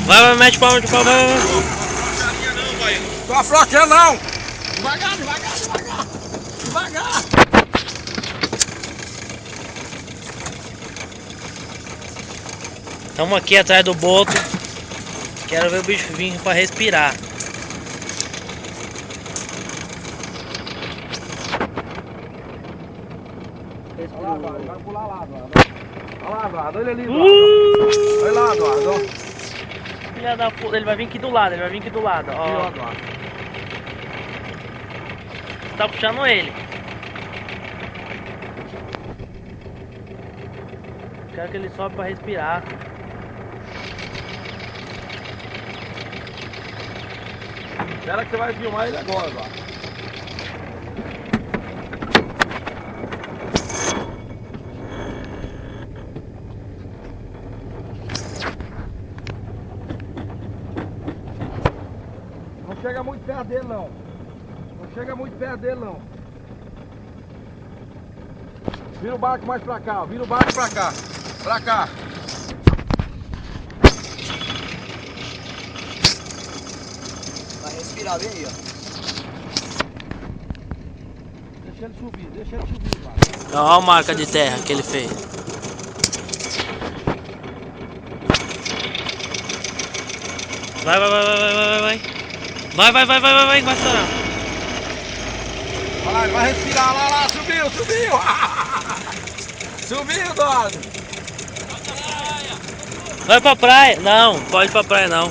Vai, mete palma, vai. Tô afrouxando não! Devagar. Estamos aqui atrás do boto. Quero ver o bicho vir para respirar. Olha lá, Eduardo, vai pular lá, Eduardo. Olha lá, Eduardo, olha ali, Eduardo. Olha lá, Eduardo. Filha da puta, ele vai vir aqui do lado, ó. Aqui, ó, Eduardo. Tá puxando ele. Quero que ele sobe para respirar. Espera que você vai filmar ele agora, Eduardo. Não chega muito perto dele, não. Não chega muito perto dele, não. Vira o barco mais pra cá, vira o barco pra cá. Pra cá. Vai respirar bem aí, ó. Deixa ele subir, Eduardo. Olha a marca de terra que ele fez. Vai, vai estourar. Olha lá, ele vai respirar, lá, subiu. Subiu, Eduardo. Vai pra praia. Não, pode ir pra praia não.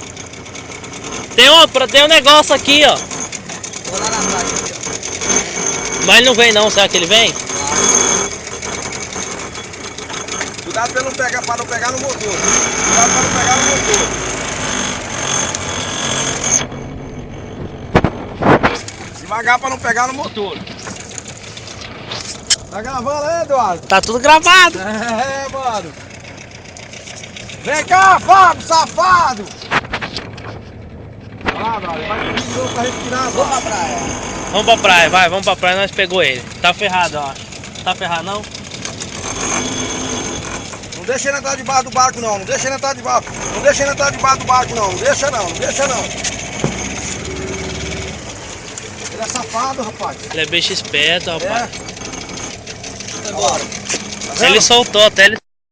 Tem um negócio aqui, ó. Vou lá na praia aqui, ó. Mas ele não vem não, será que ele vem? Cuidado pra não pegar no motor. Cuidado pra não pegar no motor. Devagar pra não pegar no motor. Tá gravando aí, Eduardo? Tá tudo gravado. É, mano. Vem cá, Fábio, safado. Olha lá, Eduardo. Vai subir de novo pra respirar, Vou pra Eduardo. praia. Vamos pra praia, vai, vamos pra praia, nós pegou ele. Tá ferrado, ó. Tá ferrado não? Não deixa ele entrar debaixo do barco, não. Não deixa ele entrar debaixo. Não deixa ele entrar debaixo do barco, não. Não deixa não. Ele é safado, rapaz. Ele é bicho esperto, rapaz. É. Agora. Ele soltou até ele.